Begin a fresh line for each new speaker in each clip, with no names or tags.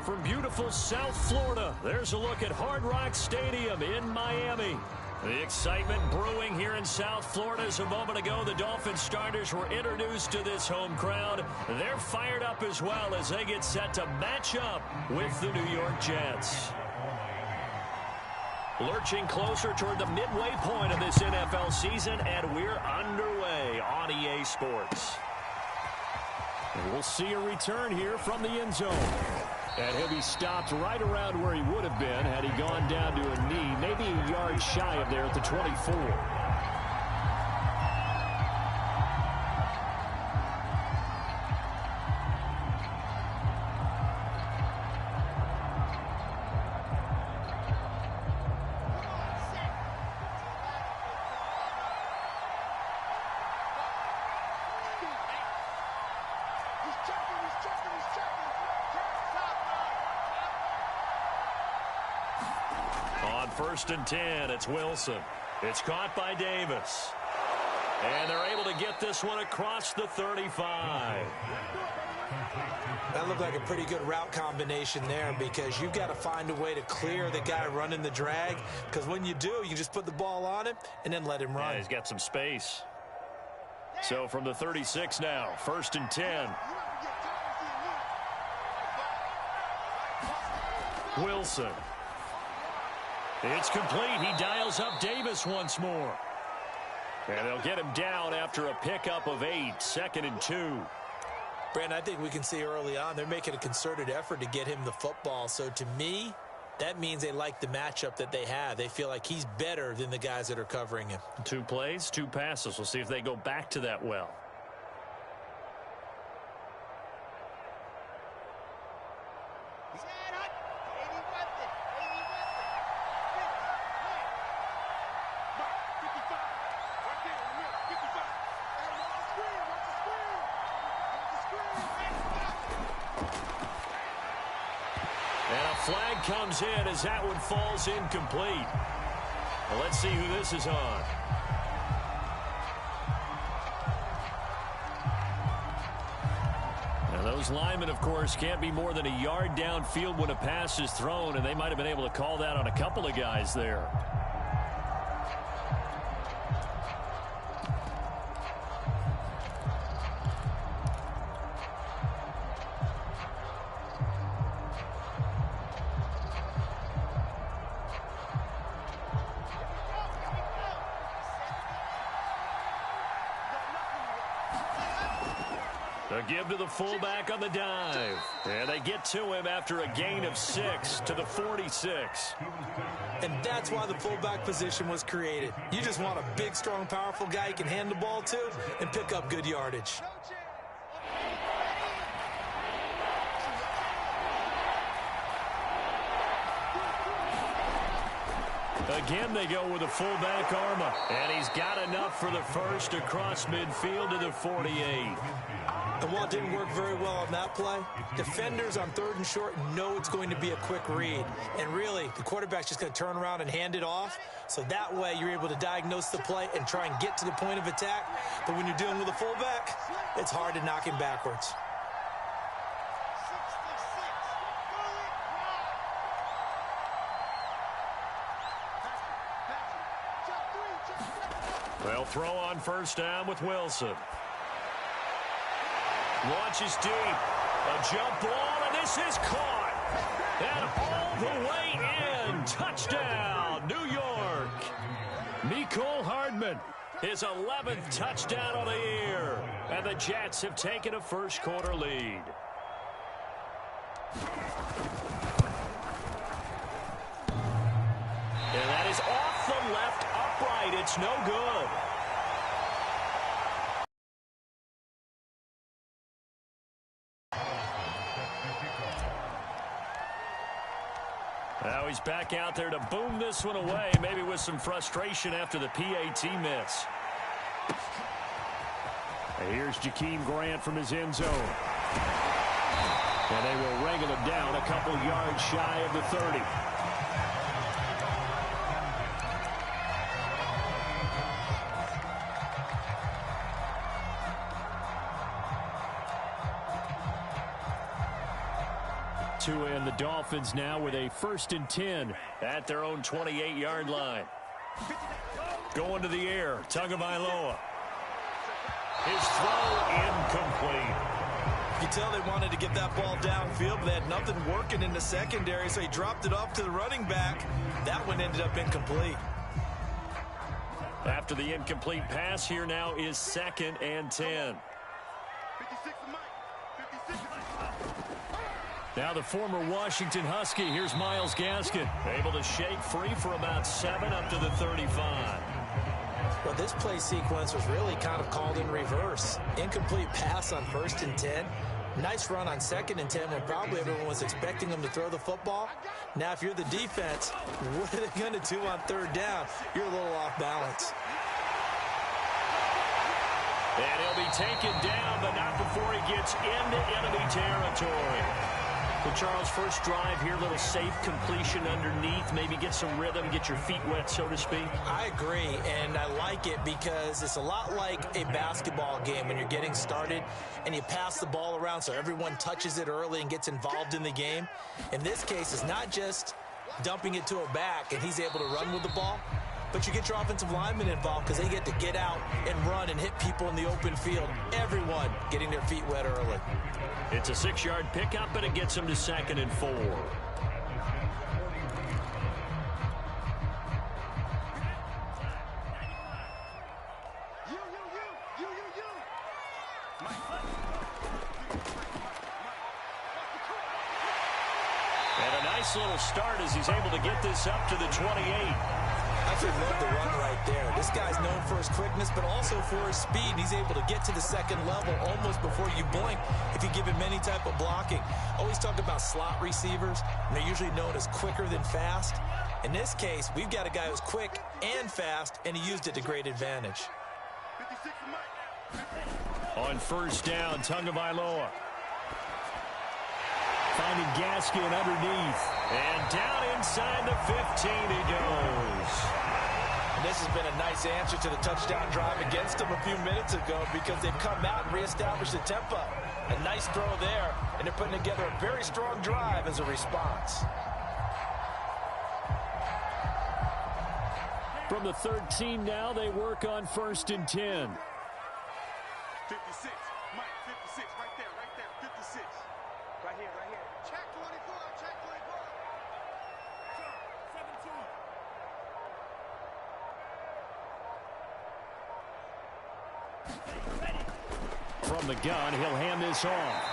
From beautiful South Florida, there's a look at Hard Rock Stadium in Miami. The excitement brewing here in South Florida as a moment ago the Dolphins starters were introduced to this home crowd. They're fired up as well as they get set to match up with the New York Jets. Lurching closer toward the midway point of this NFL season, and we're underway on EA Sports. And we'll see a return here from the end zone. And he'll be stopped right around where he would have been had he gone down to a knee, maybe a yard shy of there at the 24. First and 10, it's Wilson. It's caught by Davis. And they're able to get this one across the 35.
That looked like a pretty good route combination there because you've got to find a way to clear the guy running the drag, because when you do, you just put the ball on him and then let him run.
Yeah, he's got some space. So from the 36 now, first and 10. Wilson. It's complete. He dials up Davis once more. And they'll get him down after a pickup of 8, second and 2.
Brandon, I think we can see early on they're making a concerted effort to get him the football. So to me, that means they like the matchup that they have. They feel like he's better than the guys that are covering him. 2
plays, 2 passes. We'll see if they go back to that well. Comes in as that one falls incomplete. Well, let's see who this is on. Now those linemen, of course, can't be more than a yard downfield when a pass is thrown, and they might have been able to call that on a couple of guys there. Give to the fullback on the dive. And they get to him after a gain of 6 to the 46.
And that's why the fullback position was created. You just want a big, strong, powerful guy you can hand the ball to and pick up good yardage.
Again, they go with a fullback Arma. And he's got enough for the first across midfield to the 48.
And while it didn't work very well on that play, defenders on 3rd and short know it's going to be a quick read. And really, the quarterback's just going to turn around and hand it off. So that way, you're able to diagnose the play and try and get to the point of attack. But when you're dealing with a fullback, it's hard to knock him backwards.
They'll throw on first down with Wilson. Launches deep. A jump ball, and this is caught. And all the way in. Touchdown, New York. Mecole Hardman, his 11th touchdown of the year. And the Jets have taken a first-quarter lead. And that is off the left upright. It's no good. Now he's back out there to boom this one away, maybe with some frustration after the PAT miss. And here's Jakeem Grant from his end zone. And they will wrangle him down a couple yards shy of the 30. Tua and the Dolphins now with a 1st and 10 at their own 28-yard line. Going to the air, Tagovailoa. His throw incomplete.
You tell they wanted to get that ball downfield, but they had nothing working in the secondary, so he dropped it off to the running back. That one ended up incomplete.
After the incomplete pass, here now is 2nd and 10. Now the former Washington Husky. Here's Myles Gaskin. Able to shake free for about 7 up to the 35.
Well, this play sequence was really kind of called in reverse. Incomplete pass on 1st and 10. Nice run on 2nd and 10 when probably everyone was expecting them to throw the football. Now, if you're the defense, what are they going to do on 3rd down? You're a little off balance.
And he'll be taken down, but not before he gets into enemy territory. Well, Charles, first drive here, little safe completion underneath. Maybe get some rhythm, get your feet wet, so to speak.
I agree, and I like it because it's a lot like a basketball game when you're getting started and you pass the ball around so everyone touches it early and gets involved in the game. In this case, it's not just dumping it to a back and he's able to run with the ball, but you get your offensive linemen involved because they get to get out and run and hit people in the open field. Everyone getting their feet wet early.
It's a 6-yard pickup, but it gets them to 2nd and 4. And a nice little start as he's able to get this up to the 28.
I actually love the run right there. This guy's known for his quickness, but also for his speed. He's able to get to the 2nd level almost before you blink if you give him any type of blocking. Always talk about slot receivers, and they're usually known as quicker than fast. In this case, we've got a guy who's quick and fast, and he used it to great advantage.
On 1st down, Tagovailoa. Finding Gaskin underneath. And down inside the 15 he goes.
And this has been a nice answer to the touchdown drive against them a few minutes ago because they've come out and reestablished the tempo. A nice throw there, and they're putting together a very strong drive as a response.
From the 13 now, they work on 1st and 10.
56, Mike, 56, right there, 56. Right here. Check 24, check 24. 17.
From the gun, he'll hand this off.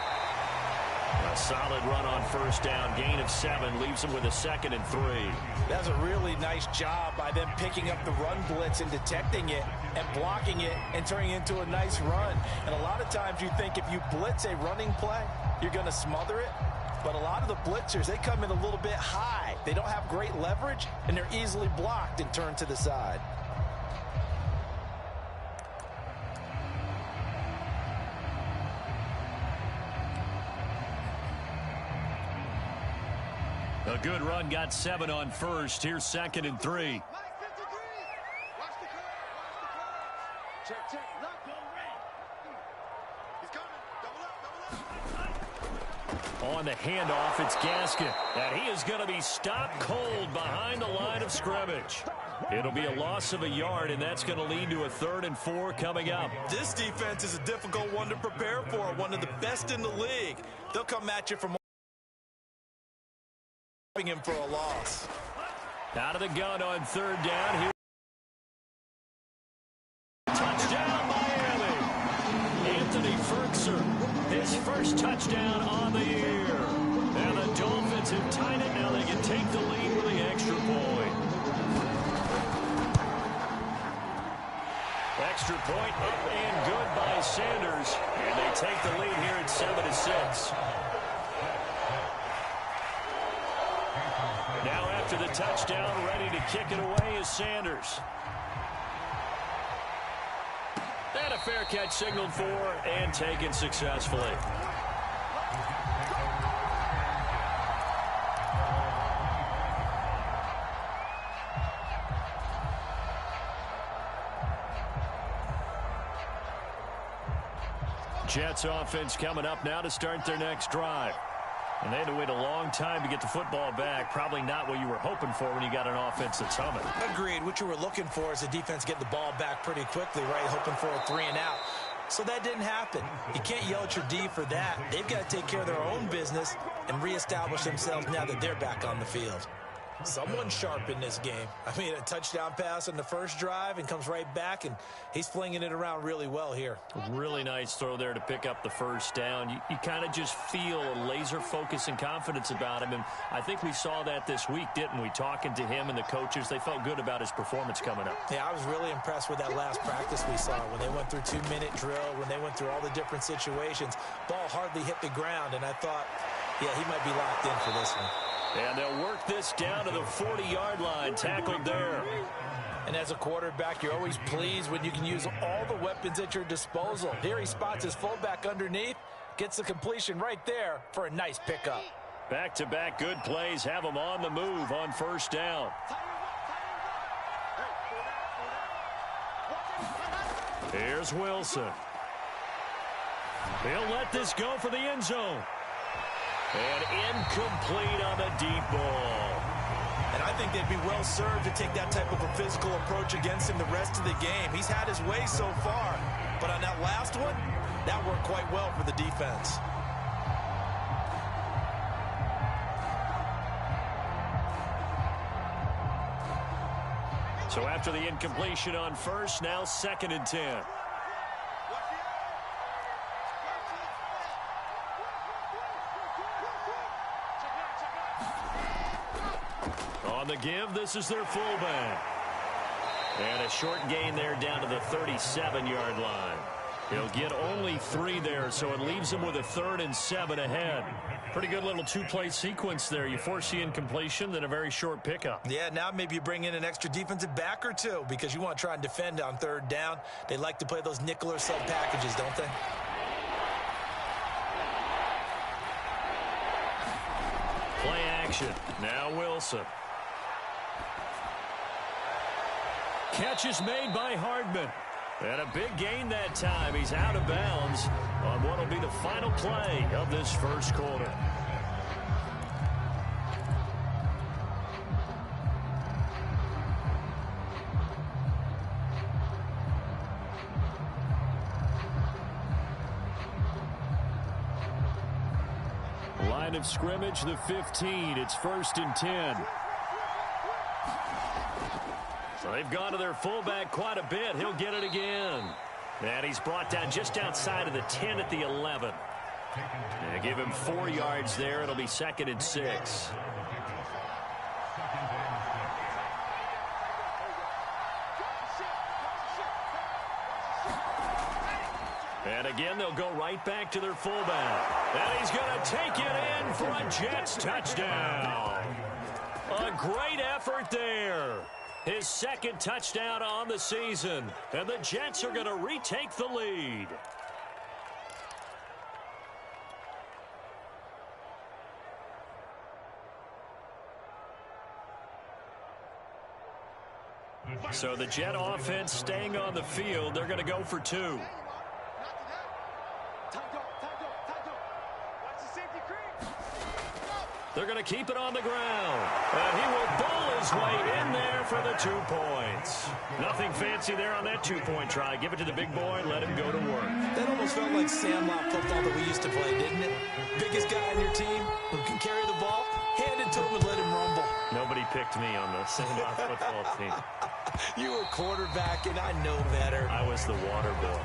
A solid run on 1st down. Gain of 7 leaves him with a 2nd and 3.
That's a really nice job by them picking up the run blitz and detecting it and blocking it and turning it into a nice run. And a lot of times you think if you blitz a running play, you're going to smother it. But a lot of the blitzers, they come in a little bit high. They don't have great leverage, and they're easily blocked and turned to the side.
A good run, got 7 on 1st. Here's 2nd and 3.
Mike, 53. Watch the curve, Check, lock, go, red. He's coming, double up.
On the handoff, it's Gaskin. And he is going to be stopped cold behind the line of scrimmage. It'll be a loss of a yard, and that's going to lead to a 3rd and 4 coming up.
This defense is a difficult one to prepare for, one of the best in the league. They'll come at you from him for a loss.
Out of the gun on 3rd down. Here. Touchdown, Miami. Anthony Fertzer, his first touchdown on the year. And the Dolphins have tied it. Now they can take the lead with the extra point. Extra point up and good by Sanders. And they take the lead here at 7-6. Now after the touchdown, ready to kick it away is Sanders. And a fair catch signaled for and taken successfully. Jets offense coming up now to start their next drive. And they had to wait a long time to get the football back. Probably not what you were hoping for when you got an offense that's humming.
Agreed. What you were looking for is the defense getting the ball back pretty quickly, right? Hoping for a 3 and out. So that didn't happen. You can't yell at your D for that. They've got to take care of their own business and reestablish themselves now that they're back on the field. Someone's sharp in this game. I mean, a touchdown pass on the first drive and comes right back, and he's flinging it around really well here.
Really nice throw there to pick up the first down. You kind of just feel a laser focus and confidence about him, and I think we saw that this week, didn't we? Talking to him and the coaches, they felt good about his performance coming up.
Yeah, I was really impressed with that last practice we saw when they went through 2-minute drill, when they went through all the different situations. Ball hardly hit the ground, and I thought, yeah, he might be locked in for this one.
And they'll work this down to the 40-yard line, tackled there.
And as a quarterback, you're always pleased when you can use all the weapons at your disposal. Here he spots his fullback underneath, gets the completion right there for a nice pickup.
Back-to-back good plays have him on the move on first down. Here's Wilson. He'll let this go for the end zone. And incomplete on the deep ball.
And I think they'd be well served to take that type of a physical approach against him the rest of the game. He's had his way so far, but on that last one, that worked quite well for the defense.
So after the incompletion on first, now 2nd and 10. On the give, this is their fullback. And a short gain there down to the 37-yard line. He'll get only 3 there, so it leaves him with a 3rd and 7 ahead. Pretty good little 2-play sequence there. You force the incompletion, then a very short pickup.
Yeah, now maybe you bring in an extra defensive back or two because you want to try and defend on 3rd down. They like to play those nickel or sub packages, don't they?
Play action. Now Wilson. Catch is made by Hardman. And a big gain that time. He's out of bounds on what will be the final play of this first quarter. Line of scrimmage, the 15. It's 1st and 10. So they've gone to their fullback quite a bit. He'll get it again. And he's brought down just outside of the 10 at the 11. And give him 4 yards there. It'll be 2nd and 6. And again, they'll go right back to their fullback. And he's going to take it in for a Jets touchdown. A great effort there. His 2nd touchdown on the season. And the Jets are going to retake the lead. So the Jet offense staying on the field. They're going to go for 2. They're going to keep it on the ground. And he will bowl his way in there for the 2 points. Nothing fancy there on that 2-point try. Give it to the big boy, let him go to work.
That almost felt like Sandlot football that we used to play, didn't it? Biggest guy on your team who can carry the ball, hand it to him and let him rumble.
Nobody picked me on the Sandlot football team.
You were quarterback, and I know better.
I was the water boy.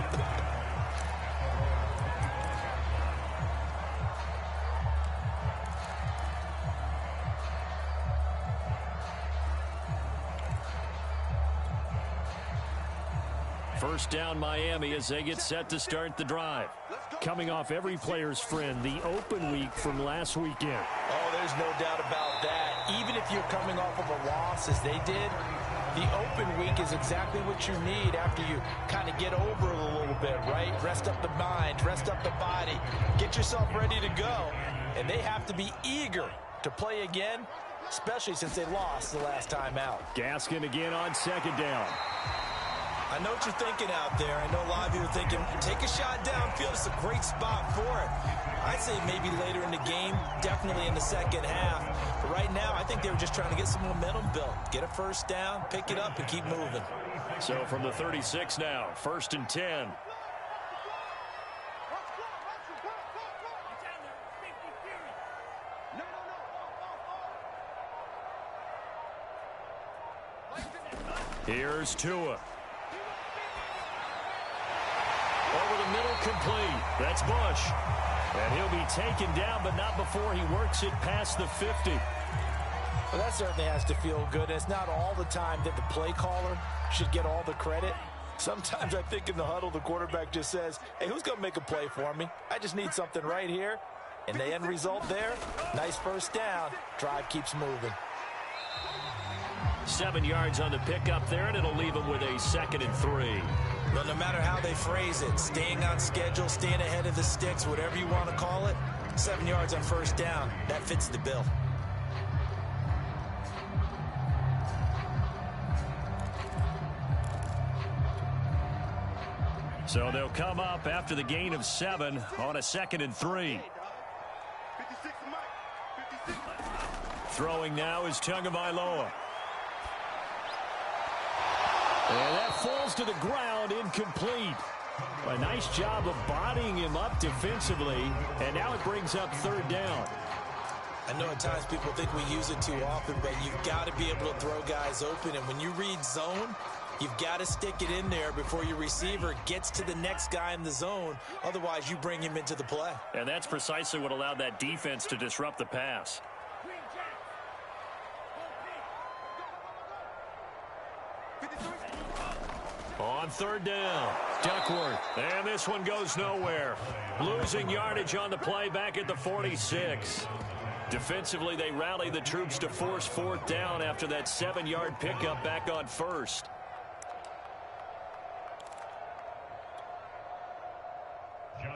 First down Miami as they get set to start the drive. Coming off every player's friend, the open week from last weekend.
Oh, there's no doubt about that. Even if you're coming off of a loss as they did, the open week is exactly what you need after you kind of get over it a little bit, right? Rest up the mind, rest up the body, get yourself ready to go. And they have to be eager to play again, especially since they lost the last time out.
Gaskin again on 2nd down.
I know what you're thinking out there. I know a lot of you are thinking, take a shot downfield. It's a great spot for it. I'd say maybe later in the game, definitely in the second half. But right now, I think they were just trying to get some momentum built. Get a first down, pick it up, and keep moving.
So from the 36 now, 1st and 10. Here's Tua. Over the middle, complete. That's Bush. And he'll be taken down, but not before he works it past the 50.
Well, that certainly has to feel good. It's not all the time that the play caller should get all the credit. Sometimes I think in the huddle, the quarterback just says, hey, who's going to make a play for me? I just need something right here. And the end result there, nice first down. Drive keeps moving.
7 yards on the pickup there, and it'll leave him with a 2nd and 3.
Well, no matter how they phrase it, staying on schedule, staying ahead of the sticks, whatever you want to call it, 7 yards on first down, that fits the bill.
So they'll come up after the gain of 7 on a 2nd and 3. Throwing now is Tagovailoa. And that falls to the ground, incomplete. A nice job of bodying him up defensively, and now it brings up 3rd down.
I know at times people think we use it too often, but you've got to be able to throw guys open, and when you read zone, you've got to stick it in there before your receiver gets to the next guy in the zone. Otherwise, you bring him into the play.
And that's precisely what allowed that defense to disrupt the pass. On 3rd down, Duckworth. And this one goes nowhere. Losing yardage on the play back at the 46. Defensively, they rally the troops to force 4th down after that 7-yard pickup back on 1st.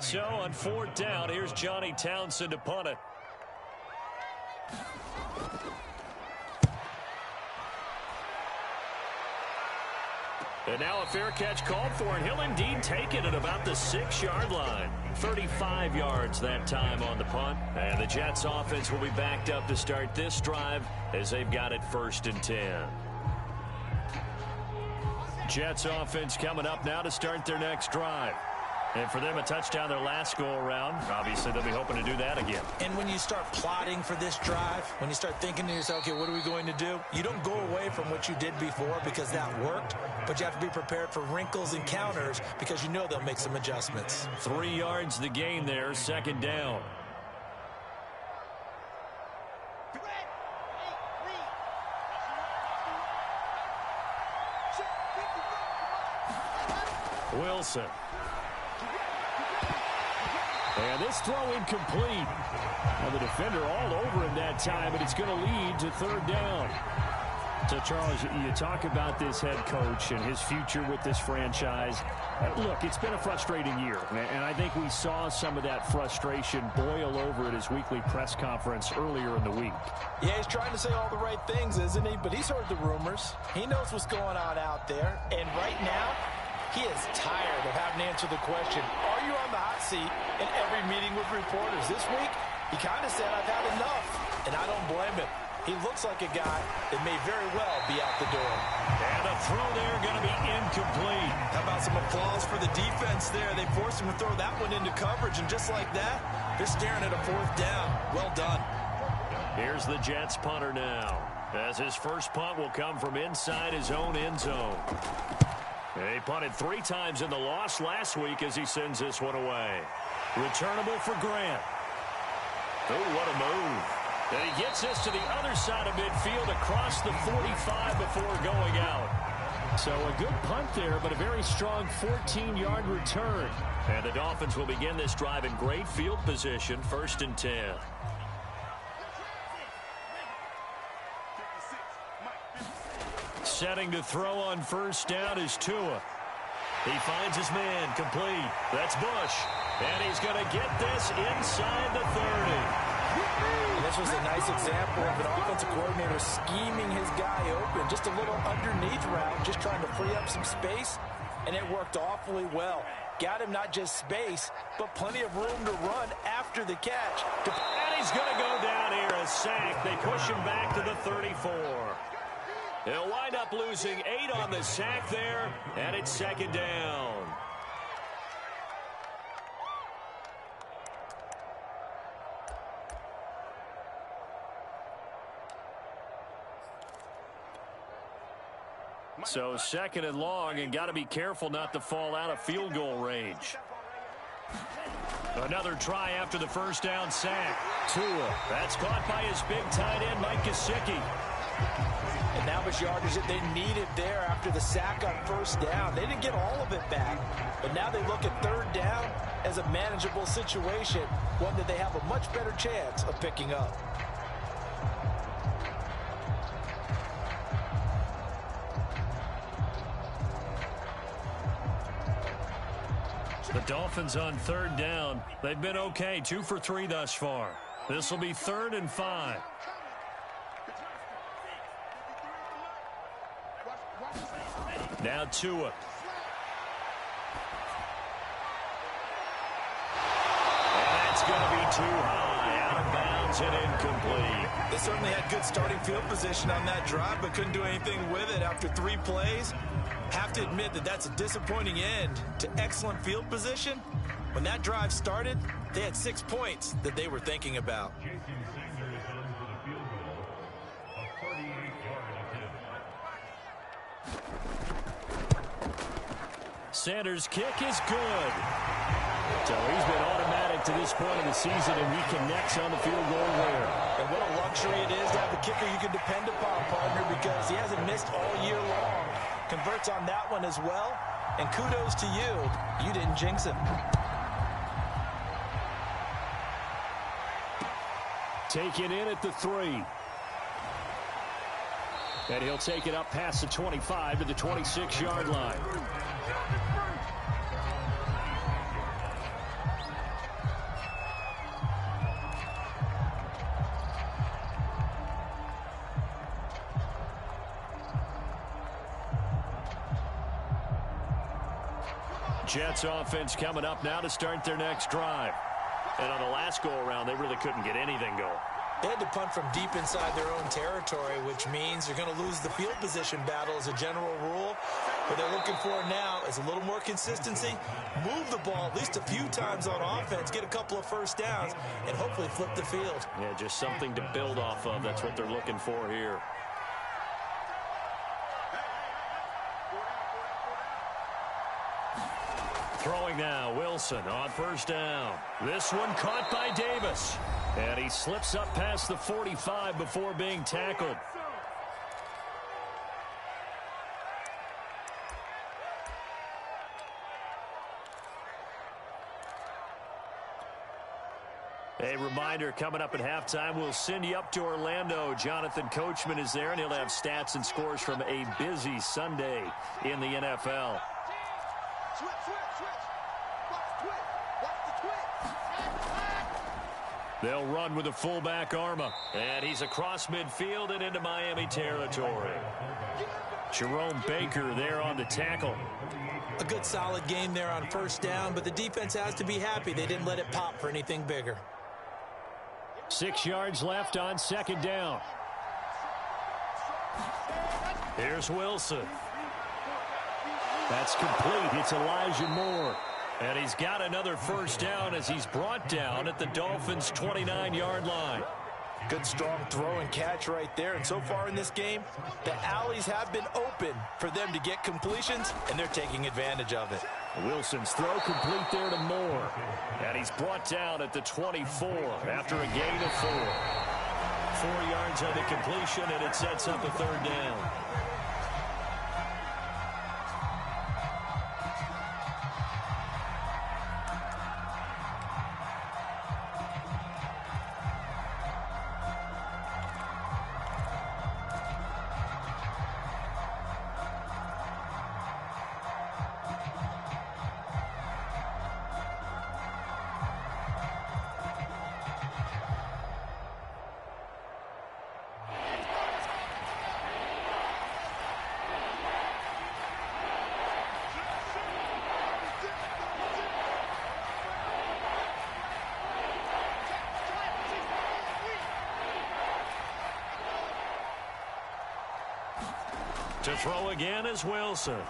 So on 4th down, here's Johnny Townsend to punt it. And now a fair catch called for, and he'll indeed take it at about the 6-yard line. 35 yards that time on the punt. And the Jets offense will be backed up to start this drive as they've got it 1st and 10. Jets offense coming up now to start their next drive. And for them, a touchdown their last go-around. Obviously, they'll be hoping to do that again.
And when you start plotting for this drive, when you start thinking to yourself, okay, what are we going to do? You don't go away from what you did before because that worked, but you have to be prepared for wrinkles and counters because you know they'll make some adjustments.
3 yards the gain there, 2nd down. Wilson. And this throw incomplete. Now the defender all over him that time, but it's going to lead to 3rd down. So, Charles, you talk about this head coach and his future with this franchise. Look, it's been a frustrating year, and I think we saw some of that frustration boil over at his weekly press conference earlier in the week.
Yeah, he's trying to say all the right things, isn't he? But he's heard the rumors. He knows what's going on out there. And right now, he is tired of having to answer the question, are you on the hot seat in every meeting with reporters? This week, he kind of said, I've had enough, and I don't blame him. He looks like a guy that may very well be out the door.
And the throw there going to be incomplete.
How about some applause for the defense there? They forced him to throw that one into coverage, and just like that, they're staring at a 4th down. Well done.
Here's the Jets punter now, as his first punt will come from inside his own end zone. He punted 3 times in the loss last week as he sends this one away. Returnable for Grant. Oh, what a move. And he gets this to the other side of midfield across the 45 before going out. So a good punt there, but a very strong 14-yard return. And the Dolphins will begin this drive in great field position, 1st and 10. Setting to throw on 1st down is Tua. He finds his man, complete. That's Bush. And he's going to get this inside the 30.
And this was a nice example of an offensive coordinator scheming his guy open. Just a little underneath route, just trying to free up some space. and it worked awfully well. Got him not just space, but plenty of room to run after the catch.
And he's going to go down here, a sack. They push him back to the 34. He'll wind up losing 8 on the sack there, and it's second down. So second and long, and got to be careful not to fall out of field goal range. Another try after the first down sack. Tua. That's caught by his big tight end, Mike Gesicki.
And that was yardage that they needed there after the sack on first down. They didn't get all of it back, but now they look at third down as a manageable situation, one that they have a much better chance of picking up.
The Dolphins on third down. They've been okay, 2 for 3 thus far. This will be 3rd and 5. Now Tua. And that's going to be too high, out of bounds and incomplete.
They certainly had good starting field position on that drive, but couldn't do anything with it after 3 plays. Have to admit that that's a disappointing end to excellent field position. When that drive started, they had 6 points that they were thinking about.
Sanders' kick is good. So he's been automatic to this point of the season, and he connects on the field goal there.
And what a luxury it is to have a kicker you can depend upon, partner, because he hasn't missed all year long. Converts on that one as well, and kudos to you. You didn't jinx him.
Take it in at the 3. And he'll take it up past the 25 to the 26-yard line. Jets offense coming up now to start their next drive. And on the last go-around, they really couldn't get anything going.
They had to punt from deep inside their own territory, which means you're going to lose the field position battle as a general rule. What they're looking for now is a little more consistency, move the ball at least a few times on offense, get a couple of first downs, and hopefully flip the field.
Yeah, just something to build off of. That's what they're looking for here. Throwing now, Wilson on first down. This one caught by Davis. And he slips up past the 45 before being tackled. A reminder, coming up at halftime, we'll send you up to Orlando. Jonathan Coachman is there, and he'll have stats and scores from a busy Sunday in the NFL.
Switch, switch, switch. Watch the twitch. Watch the twitch.
They'll run with a fullback Arma. And he's across midfield and into Miami territory. Jerome Baker there on the tackle.
A good solid game there on first down, but the defense has to be happy they didn't let it pop for anything bigger.
6 yards left on second down. Here's Wilson. That's complete. It's Elijah Moore. And he's got another first down as he's brought down at the Dolphins' 29-yard line.
Good strong throw and catch right there. And so far in this game, the alleys have been open for them to get completions, and they're taking advantage of it.
Wilson's throw complete there to Moore. And he's brought down at the 24 after a gain of 4. 4 yards on the completion, and it sets up a third down. To throw again is Wilson.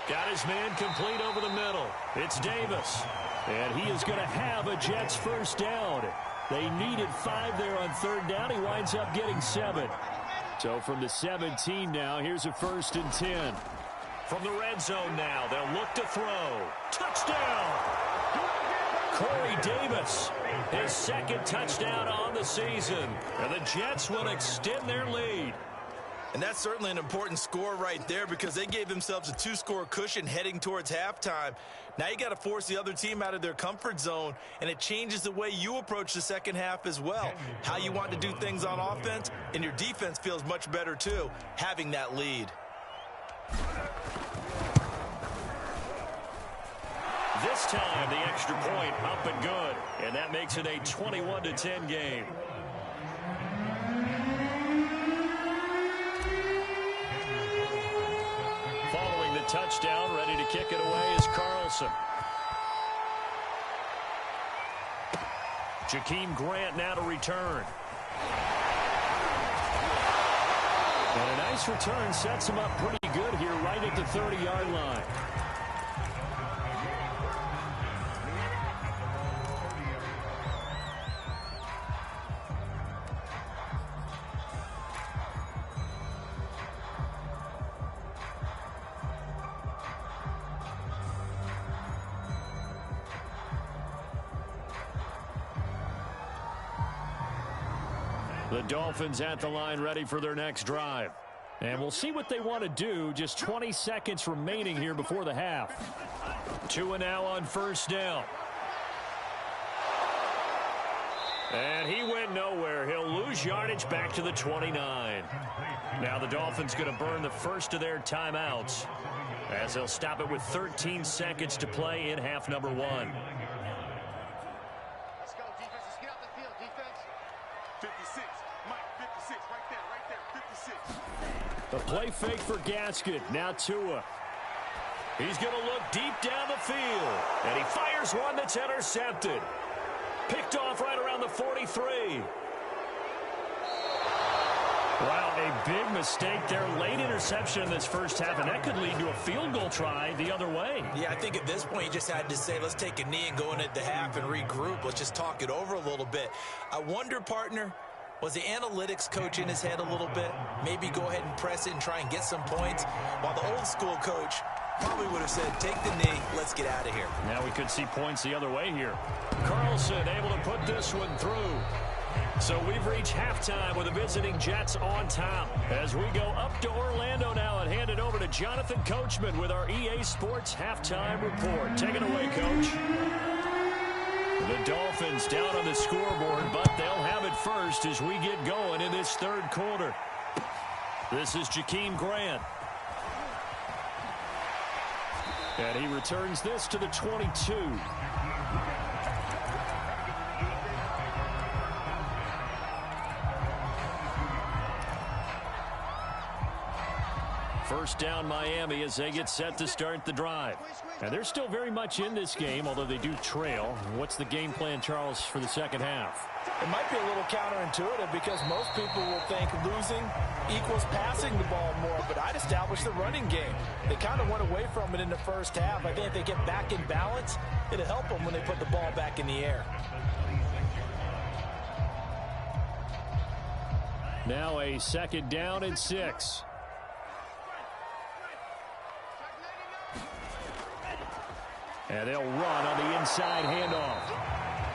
Got his man complete over the middle. It's Davis. And he is going to have a Jets first down. They needed 5 there on third down. He winds up getting 7. So from the 17 now, here's a 1st and 10. From the red zone now, they'll look to throw. Touchdown! Corey Davis, his 2nd touchdown on the season. And the Jets will extend their lead.
And that's certainly an important score right there because they gave themselves a 2-score cushion heading towards halftime. Now you got to force the other team out of their comfort zone, and it changes the way you approach the second half as well. How you want to do things on offense, and your defense feels much better too, having that lead.
This time the extra point up and good, and that makes it a 21-10 game. Following the touchdown, ready to kick it away is Carlson. Jakeem Grant now to return. And a nice return sets him up pretty good here right at the 30-yard line. The Dolphins at the line ready for their next drive. And we'll see what they want to do. Just 20 seconds remaining here before the half. 2 now on first down. And he went nowhere. He'll lose yardage back to the 29. Now the Dolphins going to burn the first of their timeouts as they'll stop it with 13 seconds to play in half number 1.
Let's go, defense. Let's get out the field, defense. 56. Mike, 56. Right there. 56.
The play fake for Gaskin. Now Tua. He's going to look deep down the field. And he fires one that's intercepted. Picked off right around the 43. Wow, a big mistake there. Late interception in this first half, and that could lead to a field goal try the other way.
Yeah, I think at this point you just had to say, let's take a knee and go into the half and regroup. Let's just talk it over a little bit. I wonder, partner, was the analytics coach in his head a little bit? Maybe go ahead and press it and try and get some points, while the old school coach probably would have said, take the knee, let's get out of here.
Now we could see points the other way here. Carlson able to put this one through. So we've reached halftime with the visiting Jets on top. As we go up to Orlando now and hand it over to Jonathan Coachman with our EA Sports halftime report. Take it away, Coach. The Dolphins down on the scoreboard, but they'll have it first as we get going in this third quarter. This is Jakeem Grant. And he returns this to the 22. First down Miami as they get set to start the drive. And they're still very much in this game, although they do trail. What's the game plan, Charles, for the second half?
It might be a little counterintuitive because most people will think losing equals passing the ball more, but I'd establish the running game. They kind of went away from it in the first half. I think if they get back in balance, it'll help them when they put the ball back in the air.
Now a second down and 6. And they'll run on the inside handoff.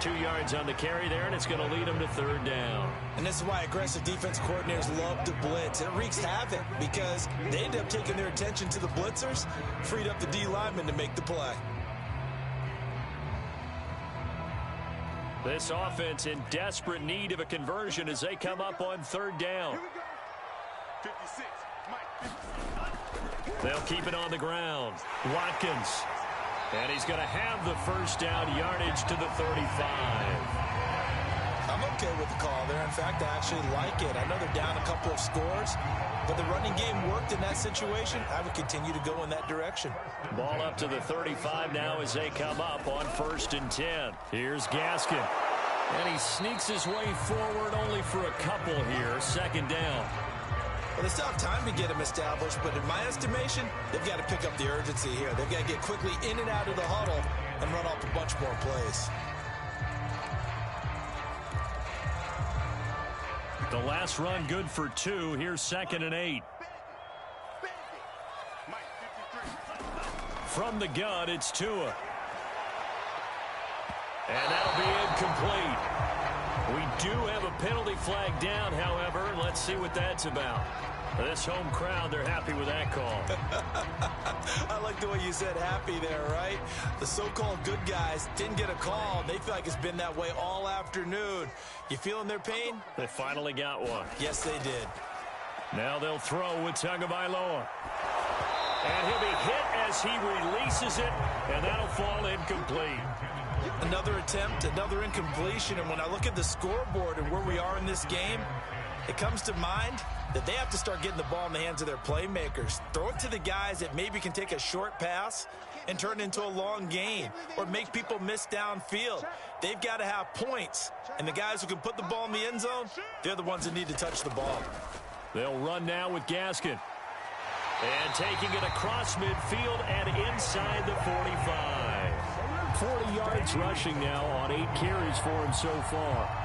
2 yards on the carry there, and it's going to lead them to third down.
And this is why aggressive defense coordinators love to blitz. It wreaks havoc because they end up taking their attention to the blitzers, freed up the D lineman to make the play.
This offense in desperate need of a conversion as they come up on third down.
56. Mike, 56.
They'll keep it on the ground. Watkins. And he's going to have the first down, yardage to the 35.
I'm okay with the call there. In fact, I actually like it. I know they're down a couple of scores, but the running game worked in that situation. I would continue to go in that direction.
Ball up to the 35 now as they come up on 1st and 10. Here's Gaskin. And he sneaks his way forward only for a couple here. Second down.
Well, they still have time to get him established, but in my estimation, they've got to pick up the urgency here. They've got to get quickly in and out of the huddle and run off a bunch more plays.
The last run good for 2. Here's 2nd and 8. From the gun, it's Tua. And that'll be incomplete. We do have a penalty flag down, however. Let's see what that's about. This home crowd, they're happy with that call.
I like the way you said happy there, right? The so-called good guys didn't get a call. They feel like it's been that way all afternoon. You feeling their pain?
They finally got one.
Yes, they did.
Now they'll throw with Tagovailoa. And he'll be hit as he releases it, and that'll fall incomplete.
Another attempt, another incompletion, and when I look at the scoreboard and where we are in this game, it comes to mind that they have to start getting the ball in the hands of their playmakers. Throw it to the guys that maybe can take a short pass and turn it into a long gain or make people miss downfield. They've got to have points, and the guys who can put the ball in the end zone, they're the ones that need to touch the ball.
They'll run now with Gaskin. And taking it across midfield and inside the 45. 40 yards rushing now on 8 carries for him so far.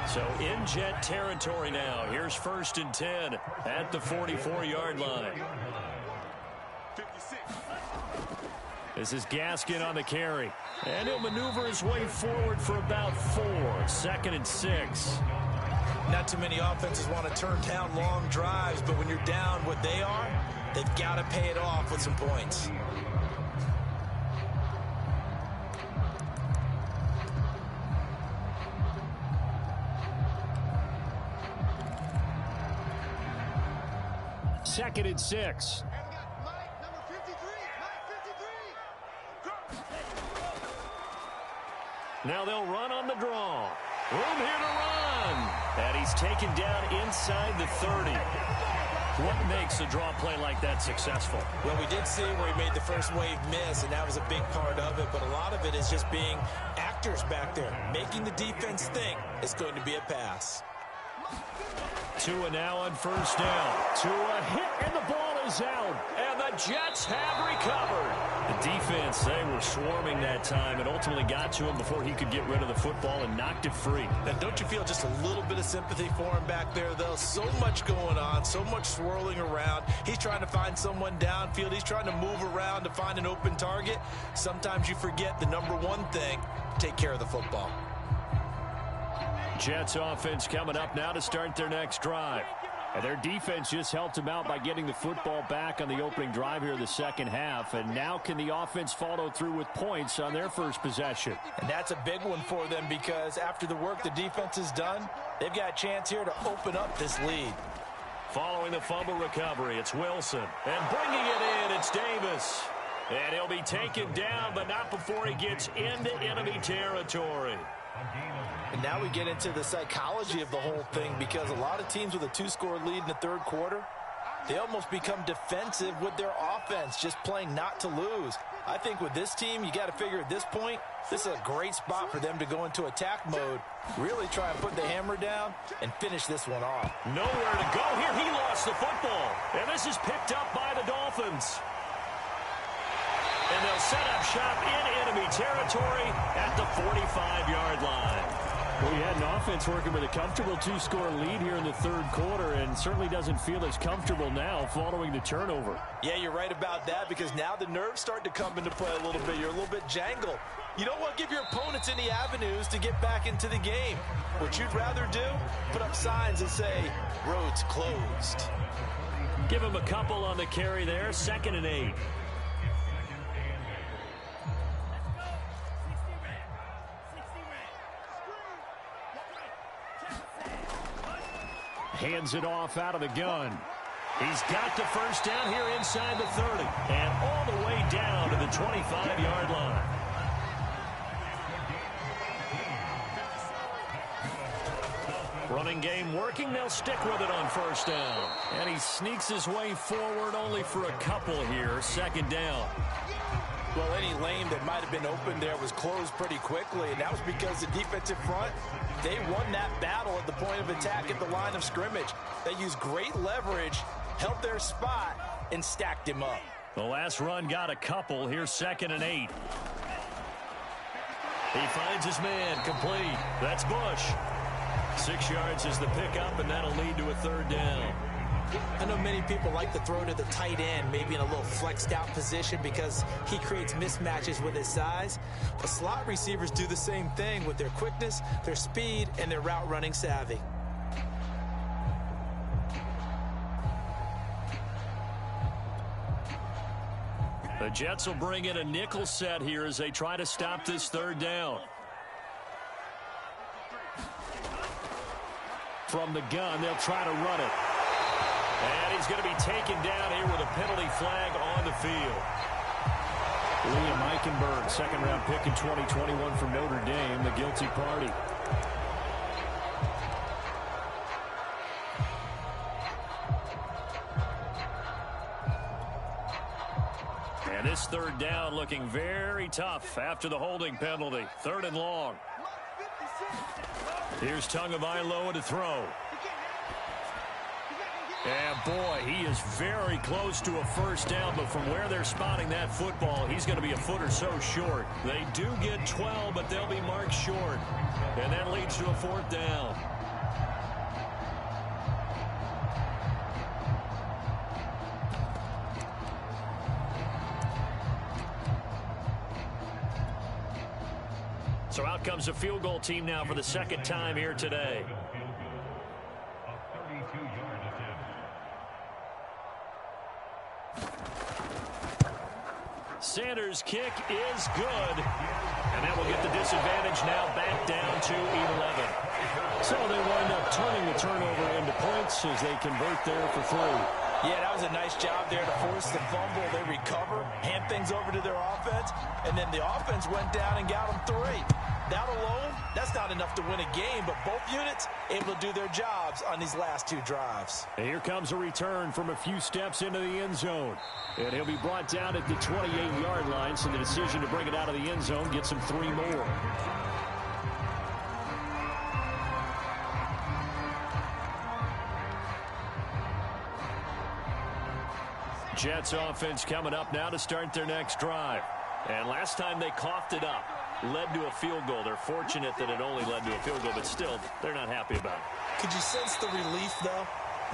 So in Jet territory now. Here's 1st and 10 at the 44-yard line. This is Gaskin on the carry. And he'll maneuver his way forward for about 4. 2nd and 6.
Not too many offenses want to turn down long drives, but when you're down what they are, they've got to pay it off with some points.
Second and 6. Now they'll run on the draw. Room here to run. And he's taken down inside the 30. What makes a draw play like that successful?
Well, we did see where he made the first wave miss, and that was a big part of it. But a lot of it is just being actors back there, making the defense think it's going to be a pass.
Tua now on 1st down. Tua hit, and the ball is out. And the Jets have recovered. The defense, they were swarming that time and ultimately got to him before he could get rid of the football and knocked it free.
And don't you feel just a little bit of sympathy for him back there, though? So much going on, so much swirling around. He's trying to find someone downfield. He's trying to move around to find an open target. Sometimes you forget the number one thing, take care of the football.
Jets offense coming up now to start their next drive. And their defense just helped them out by getting the football back on the opening drive here in the second half. And now can the offense follow through with points on their first possession?
And that's a big one for them because after the work the defense has done, they've got a chance here to open up this lead.
Following the fumble recovery, it's Wilson. And bringing it in, it's Davis. And he'll be taken down, but not before he gets into enemy territory.
And now we get into the psychology of the whole thing because a lot of teams with a 2-score lead in the third quarter, they almost become defensive with their offense, just playing not to lose. I think with this team, you got to figure at this point, this is a great spot for them to go into attack mode, really try and put the hammer down and finish this one off.
Nowhere to go here. He lost the football. And this is picked up by the Dolphins. And they'll set up shop in enemy territory at the 45-yard line. Well, you had an offense working with a comfortable 2-score lead here in the third quarter and certainly doesn't feel as comfortable now following the turnover.
Yeah, you're right about that because now the nerves start to come into play a little bit. You're a little bit jangled. You don't want to give your opponents any avenues to get back into the game. What you'd rather do, put up signs that say, roads closed.
Give him a couple on the carry there, 2nd and 8. Hands it off out of the gun. He's got the first down here inside the 30. And all the way down to the 25-yard line. Running game working. They'll stick with it on 1st down. And he sneaks his way forward only for a couple here. 2nd down.
Well, any lane that might have been open there was closed pretty quickly, and that was because the defensive front, they won that battle at the point of attack at the line of scrimmage. They used great leverage, held their spot, and stacked him up.
The last run got a couple. Here's 2nd and 8. He finds his man, complete. That's Bush. 6 yards is the pickup, and that'll lead to a 3rd down.
I know many people like to throw to the tight end, maybe in a little flexed out position because he creates mismatches with his size. But slot receivers do the same thing with their quickness, their speed, and their route running savvy.
The Jets will bring in a nickel set here as they try to stop this 3rd down. From the gun, they'll try to run it. And he's going to be taken down here with a penalty flag on the field. Liam Eichenberg, 2nd-round pick in 2021 from Notre Dame, the guilty party. And this 3rd down looking very tough after the holding penalty. 3rd and long. Here's Tagovailoa to throw. And boy, he is very close to a 1st down, but from where they're spotting that football, he's going to be a foot or so short. They do get 12, but they'll be marked short. And that leads to a 4th down. So out comes a field goal team now for the 2nd time here today. Sanders' kick is good. And that will get the disadvantage now back down to 11. So they wind up turning the turnover into points as they convert there for 3.
Yeah, that was a nice job there to force the fumble. They recover, hand things over to their offense, and then the offense went down and got them 3. That alone, that's not enough to win a game, but both units able to do their jobs on these last 2 drives.
And here comes a return from a few steps into the end zone. And he'll be brought down at the 28-yard line, so the decision to bring it out of the end zone gets him 3 more. Jets offense coming up now to start their next drive. And last time they coughed it up, led to a field goal. They're fortunate that it only led to a field goal, but still, they're not happy about it.
Could you sense the relief, though,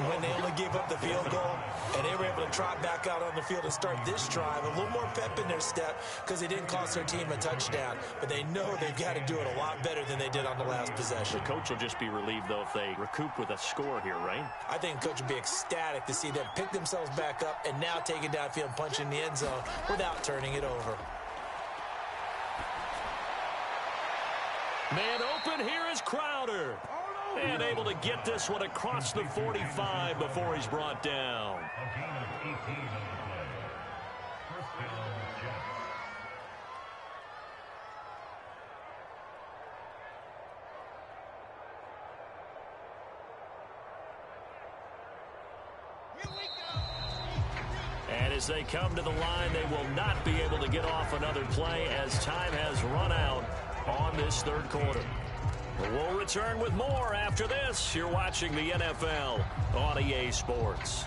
when they only gave up the field goal and they were able to trot back out on the field and start this drive? A little more pep in their step because they didn't cost their team a touchdown, but they know they've got to do it a lot better than they did on the last possession.
The coach will just be relieved, though, if they recoup with a score here, right?
I think the coach would be ecstatic to see them pick themselves back up and now take it downfield and punch in the end zone without turning it over.
Man open, here is Crowder. And able to get this one across the 45 before he's brought down. And as they come to the line, they will not be able to get off another play as time has run out on this 3rd quarter. We'll return with more after this. You're watching the NFL on EA Sports.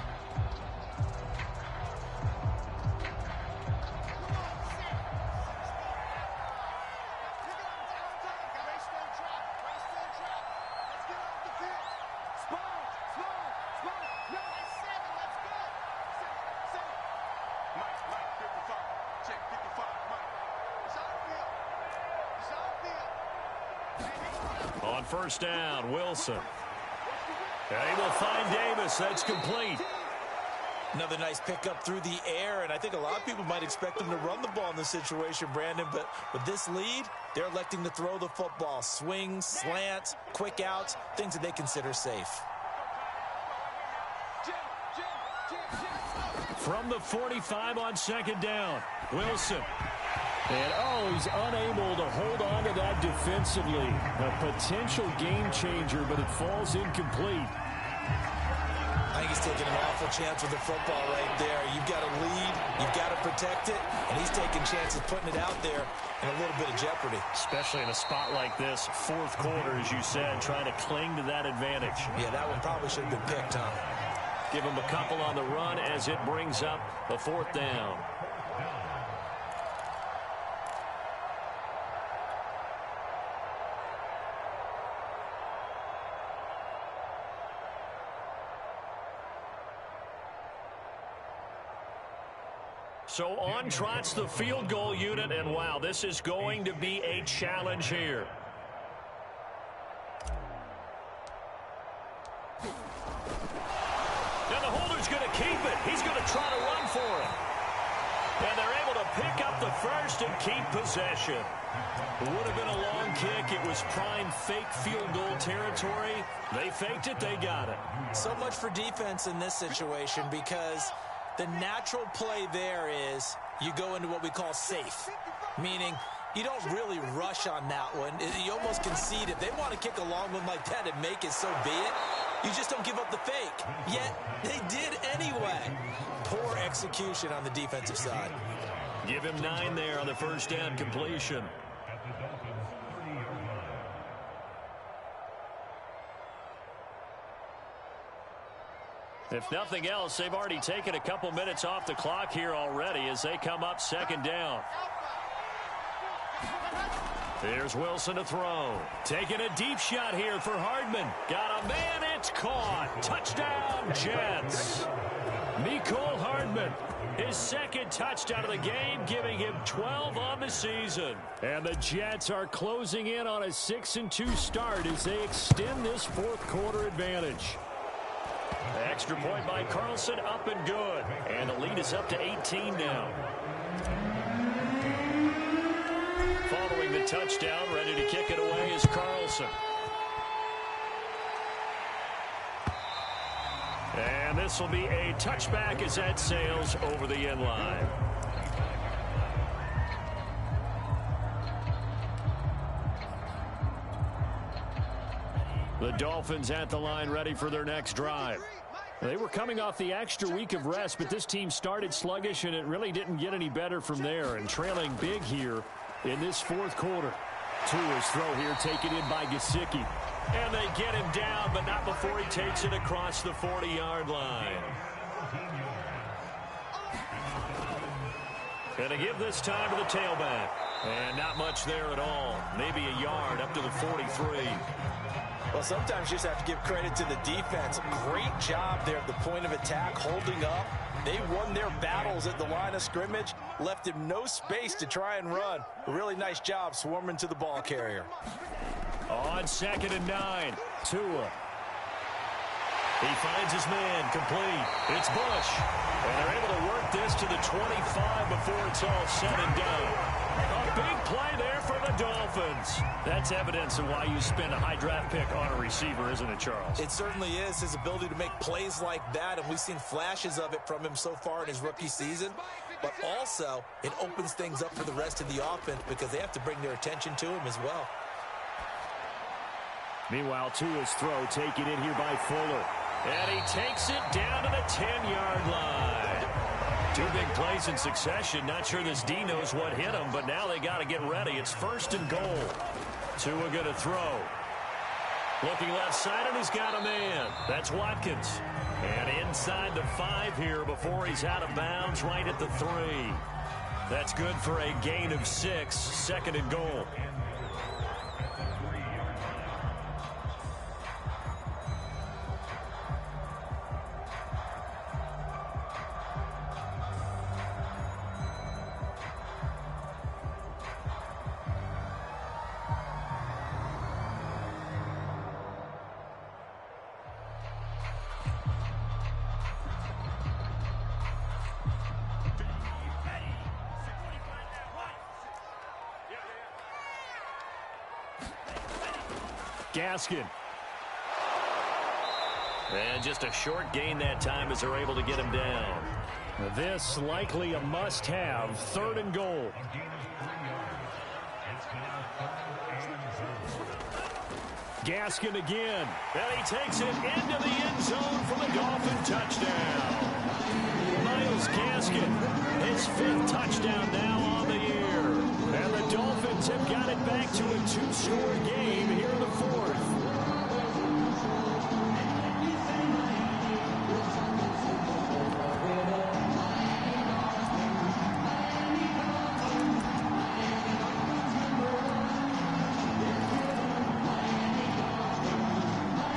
On 1st down, Wilson. And he will find Davis. That's complete.
Another nice pickup through the air, and I think a lot of people might expect them to run the ball in this situation, Brandon, but with this lead, they're electing to throw the football. Swings, slants, quick outs, things that they consider safe.
From the 45 on 2nd down, Wilson. And, he's unable to hold on to that defensively. A potential game changer, but it falls incomplete.
I think he's taking an awful chance with the football right there. You've got to lead. You've got to protect it, and he's taking chances putting it out there in a little bit of jeopardy.
Especially in a spot like this, fourth quarter, as you said, trying to cling to that advantage.
Yeah, that one probably should have been picked, huh?
Give him a couple on the run as it brings up a fourth down. So on trots the field goal unit, and wow, this is going to be a challenge here. And the holder's going to keep it. He's going to try to run for it. And they're able to pick up the first and keep possession. Would have been a long kick. It was prime fake field goal territory. They faked it. They got it.
So much for defense in this situation, because the natural play there is you go into what we call safe, meaning you don't really rush on that one. You almost concede. If they want to kick a long one like that and make it, so be it. You just don't give up the fake. Yet they did anyway. Poor execution on the defensive side.
Give him 9 there on the first down completion. If nothing else, they've already taken a couple minutes off the clock here already as they come up second down. Here's Wilson to throw. Taking a deep shot here for Hardman. Got a man, it's caught. Touchdown, Jets. Mecole Hardman, his second touchdown of the game, giving him 12 on the season. And the Jets are closing in on a 6-2 start as they extend this fourth quarter advantage. Extra point by Carlson, up and good. And the lead is up to 18 now. Following the touchdown, ready to kick it away is Carlson. And this will be a touchback as that sails over the end line. The Dolphins at the line, ready for their next drive. They were coming off the extra week of rest, but this team started sluggish, and it really didn't get any better from there, and trailing big here in this fourth quarter. Tua's throw here taken in by Gesicki. And they get him down, but not before he takes it across the 40-yard line. Gonna give this time to the tailback. And not much there at all. Maybe a yard up to the 43.
Well, sometimes you just have to give credit to the defense. Great job there at the point of attack, holding up. They won their battles at the line of scrimmage, left him no space to try and run. A really nice job swarming to the ball carrier.
On 2nd and 9, Tua. He finds his man, complete. It's Bush. And they're able to work this to the 25 before it's all said and done. A big play there for the Dolphins. That's evidence of why you spend a high draft pick on a receiver, isn't it, Charles?
It certainly is, his ability to make plays like that, and we've seen flashes of it from him so far in his rookie season. But also, it opens things up for the rest of the offense because they have to bring their attention to him as well.
Meanwhile, Tua's throw taken in here by Fuller. And he takes it down to the 10-yard line. 2 big plays in succession. Not sure this D knows what hit him, but now they got to get ready. It's 1st and goal. Tua going to throw. Looking left side, and he's got a man. That's Watkins. And inside the 5 here before he's out of bounds, right at the 3. That's good for a gain of 6. 2nd and goal. Gaskin. And just a short gain that time as they're able to get him down. This likely a must-have. 3rd and goal. Gaskin again. And he takes it into the end zone for the Dolphin touchdown. Myles Gaskin, his 5th one-score game here in the fourth.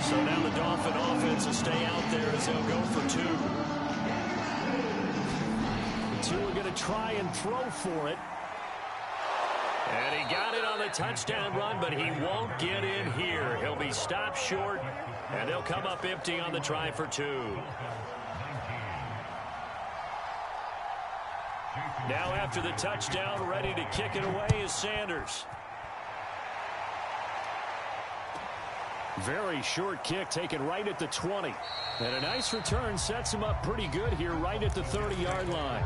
So now the Dolphin offense will stay out there as they'll go for two. The two are going to try and throw for it. And he got it on the touchdown run, but he won't get in here. He'll be stopped short, and they'll come up empty on the try for two. Now after the touchdown, ready to kick it away is Sanders. Very short kick taken right at the 20. And a nice return sets him up pretty good here right at the 30-yard line.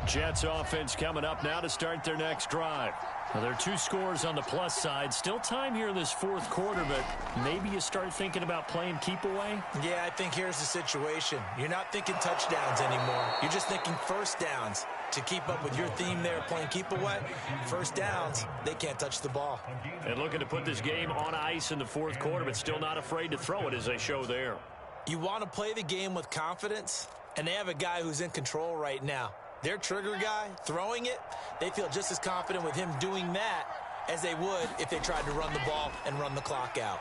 Jets offense coming up now to start their next drive. Well, there are two scores on the plus side. Still time here in this fourth quarter, but maybe you start thinking about playing keep away?
Yeah, I think here's the situation. You're not thinking touchdowns anymore. You're just thinking first downs. To keep up with your theme there, playing keep away, first downs, they can't touch the ball.
And looking to put this game on ice in the fourth quarter, but still not afraid to throw it as they show there.
You want to play the game with confidence, and they have a guy who's in control right now. Their trigger guy, throwing it, they feel just as confident with him doing that as they would if they tried to run the ball and run the clock out.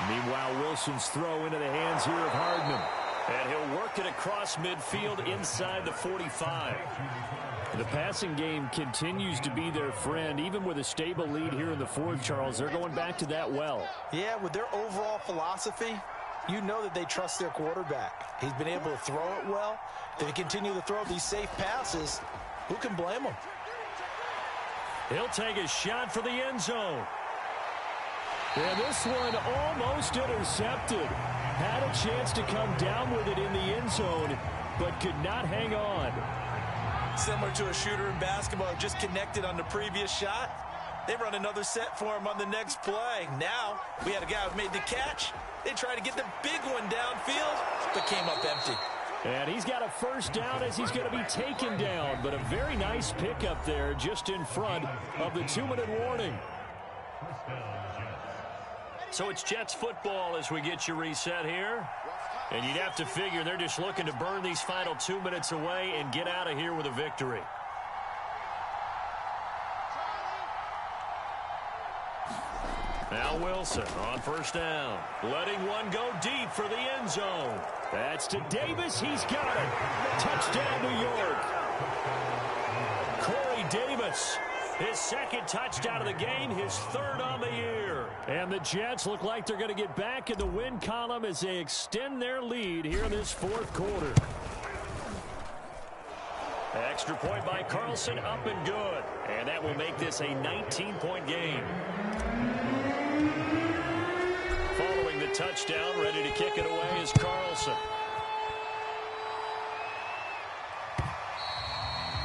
Meanwhile, Wilson's throw into the hands here of Hardman. And he'll work it across midfield inside the 45. The passing game continues to be their friend. Even with a stable lead here in the fourth, Charles, they're going back to that well.
Yeah, with their overall philosophy, you know that they trust their quarterback. He's been able to throw it well. If they continue to throw these safe passes, who can blame them?
He'll take a shot for the end zone. And this one almost intercepted. Had a chance to come down with it in the end zone, but could not hang on.
Similar to a shooter in basketball, just connected on the previous shot. They run another set for him on the next play. Now, we had a guy who made the catch. They tried to get the big one downfield, but came up empty.
And he's got a first down as he's going to be taken down. But a very nice pickup there just in front of the 2-minute warning. So it's Jets football as we get you reset here. And you'd have to figure they're just looking to burn these final 2 minutes away and get out of here with a victory. Now Wilson on first down. Letting one go deep for the end zone. That's to Davis. He's got it. Touchdown, New York. Corey Davis. His second touchdown of the game, his third on the year. And the Jets look like they're going to get back in the win column as they extend their lead here in this fourth quarter. Extra point by Carlson, up and good. And that will make this a 19-point game. Following the touchdown, ready to kick it away is Carlson.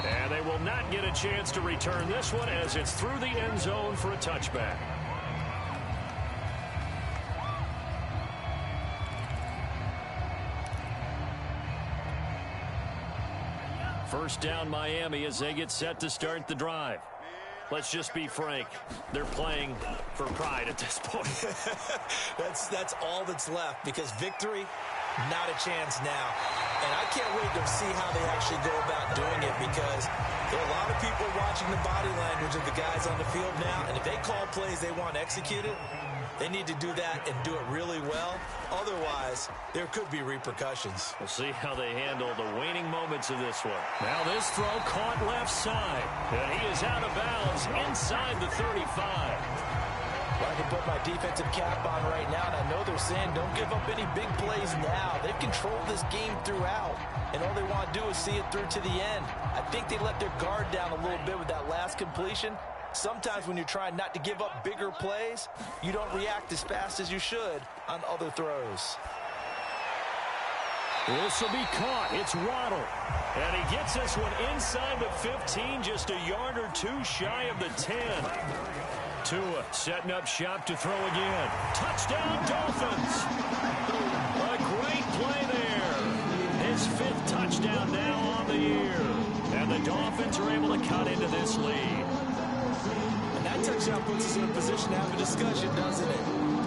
And they will not get a chance to return this one as it's through the end zone for a touchback. First down Miami as they get set to start the drive. Let's just be frank. They're playing for pride at this point.
That's all that's left because victory, not a chance now. And I can't wait to see how they actually go about doing it because there are a lot of people watching the body language of the guys on the field now. And if they call plays they want executed, they need to do that and do it really well. Otherwise, there could be repercussions.
We'll see how they handle the waning moments of this one. Now this throw caught left side. And he is out of bounds inside the 35.
Well, I can put my defensive cap on right now, and I know they're saying don't give up any big plays now. They've controlled this game throughout, and all they want to do is see it through to the end. I think they let their guard down a little bit with that last completion. Sometimes when you're trying not to give up bigger plays, you don't react as fast as you should on other throws.
This will be caught. It's Waddle. And he gets this one inside the 15, just a yard or two shy of the 10. Tua setting up shop to throw again. Touchdown, Dolphins. A great play there. His 5th touchdown now on the year. And the Dolphins are able to cut into this lead.
And that touchdown puts us in a position to have a discussion, doesn't it?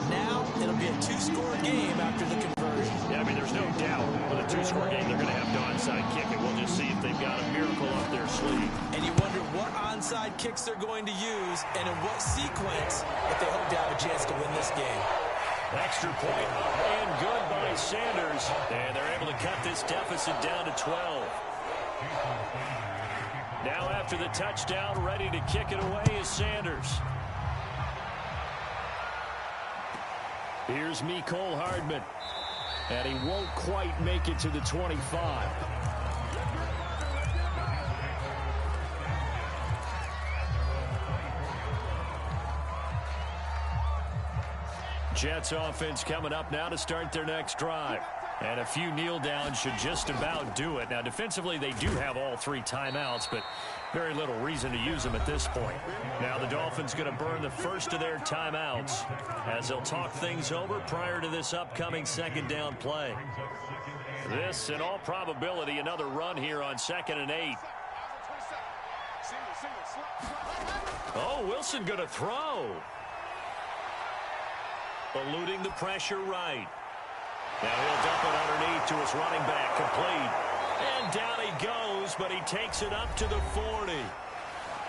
Now it'll be a 2-score game after the conversion.
Yeah, I mean, there's no doubt with a 2-score game they're going to have to onside kick it. We'll just see if they've got a miracle up their sleeve. And
you wonder what onside kicks they're going to use and in what sequence if they hope to have a chance to win this game.
Extra point and good by Sanders. And they're able to cut this deficit down to 12. Now after the touchdown, ready to kick it away is Sanders. Here's Mecole Hardman. And he won't quite make it to the 25. Jets offense coming up now to start their next drive. And a few kneel downs should just about do it. Now, defensively, they do have all 3 timeouts, but very little reason to use them at this point. Now, the Dolphins going to burn the first of their timeouts as they'll talk things over prior to this upcoming 2nd down play. This, in all probability, another run here on 2nd and 8. Oh, Wilson going to throw. Eluding the pressure right. Now he'll dump it underneath to his running back, complete. And down he goes, but he takes it up to the 40.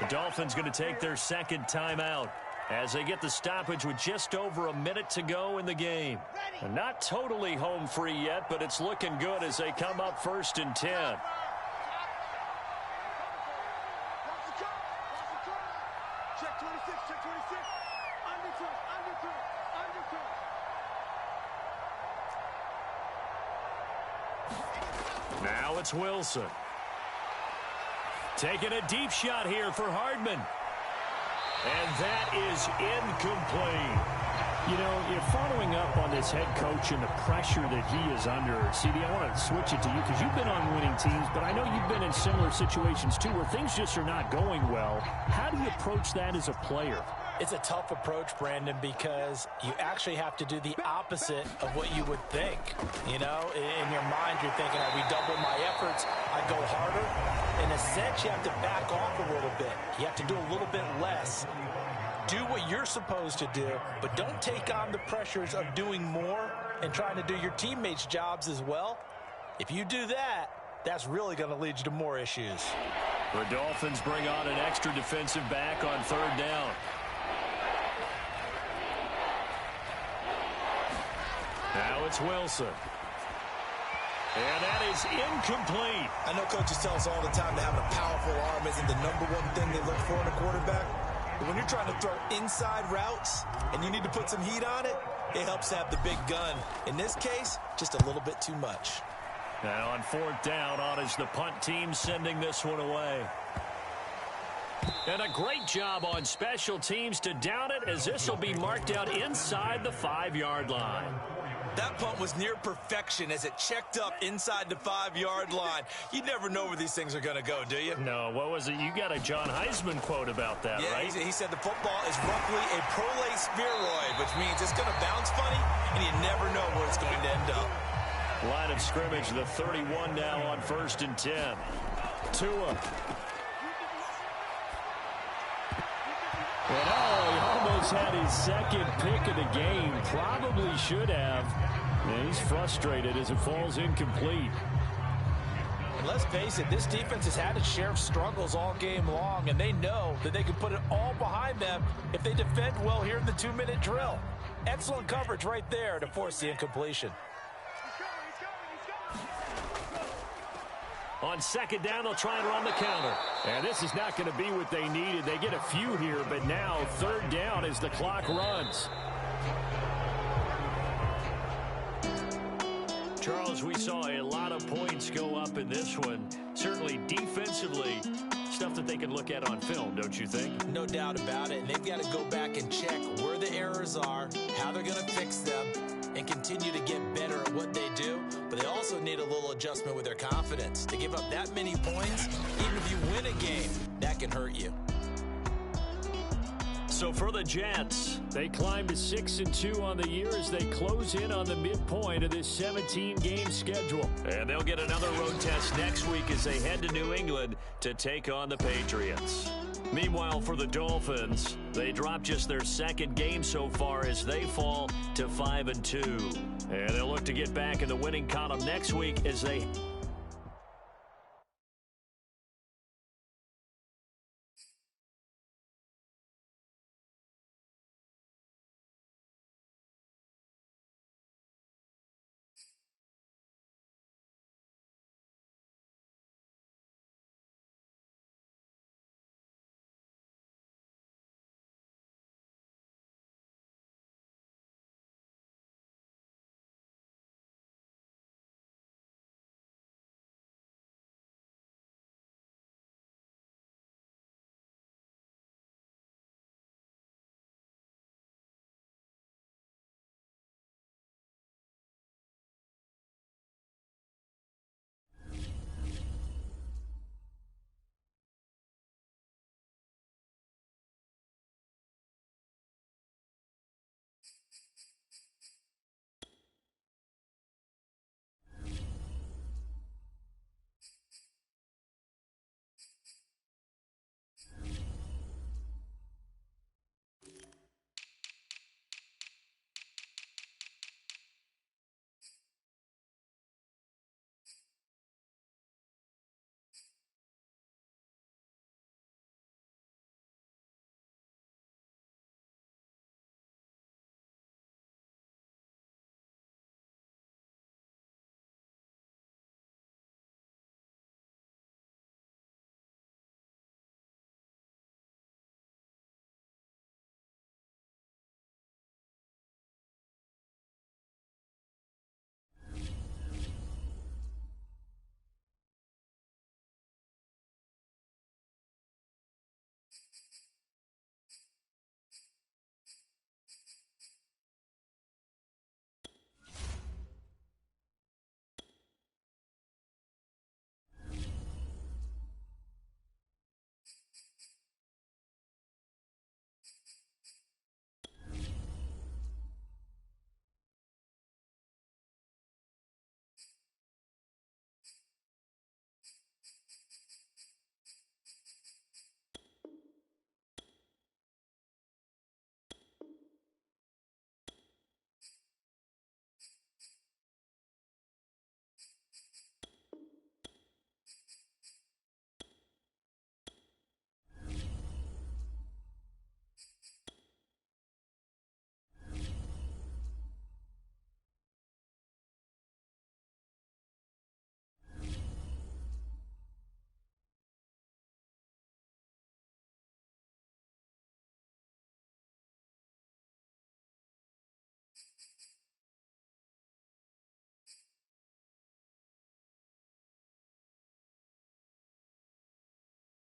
The Dolphins going to take their 2nd timeout as they get the stoppage with just over a minute to go in the game. And not totally home free yet, but it's looking good as they come up 1st and 10.
Check 26, check 26. Under 2, under 2, under 2.
Now it's Wilson. Taking a deep shot here for Hardman. And that is incomplete.
You know, you're following up on this head coach and the pressure that he is under. CD, I want to switch it to you because you've been on winning teams, but I know you've been in similar situations too where things just are not going well. How do you approach that as a player?
It's a tough approach, Brandon, because you actually have to do the opposite of what you would think. You know, in your mind, you're thinking, I redouble my efforts, I go harder. In a sense, you have to back off a little bit. You have to do a little bit less. Do what you're supposed to do, but don't take on the pressures of doing more and trying to do your teammates' jobs as well. If you do that, that's really going to lead you to more issues.
The Dolphins bring on an extra defensive back on 3rd down. Now it's Wilson. And that is incomplete.
I know coaches tell us all the time that having a powerful arm isn't the #1 thing they look for in a quarterback. But when you're trying to throw inside routes and you need to put some heat on it, it helps to have the big gun. In this case, just a little bit too much.
Now on 4th down, on is the punt team sending this one away. And a great job on special teams to down it as this will be marked out inside the 5-yard line.
That punt was near perfection as it checked up inside the 5-yard line. You never know where these things are going to go, do you?
No, what was it? You got a John Heisman quote about that,
yeah,
right?
He said the football is roughly a prolate spheroid, which means it's going to bounce funny, and you never know where it's going to end up.
Line of scrimmage, the 31 now on 1st and 10. Tua. And he almost had his 2nd pick of the game. Probably should have. And he's frustrated as it falls incomplete.
And let's face it, this defense has had its share of struggles all game long, and they know that they can put it all behind them if they defend well here in the 2-minute drill. Excellent coverage right there to force the incompletion.
On 2nd down, they'll try and run the counter. And this is not going to be what they needed. They get a few here, but now 3rd down as the clock runs. Charles, we saw a lot of points go up in this one. Certainly defensively, stuff that they can look at on film, don't you think?
No doubt about it. And they've got to go back and check where the errors are, how they're going to fix them, and continue to get better at what they do. But they also need need a little adjustment with their confidence. To give up that many points, even if you win a game, that can hurt you.
So for the Jets,
they climb to 6-2 on the year as they close in on the midpoint of this 17-game schedule.
And they'll get another road test next week as they head to New England to take on the Patriots. Meanwhile, for the Dolphins, they drop just their second game so far as they fall to 5-2. And they'll look to get back in the winning column next week as they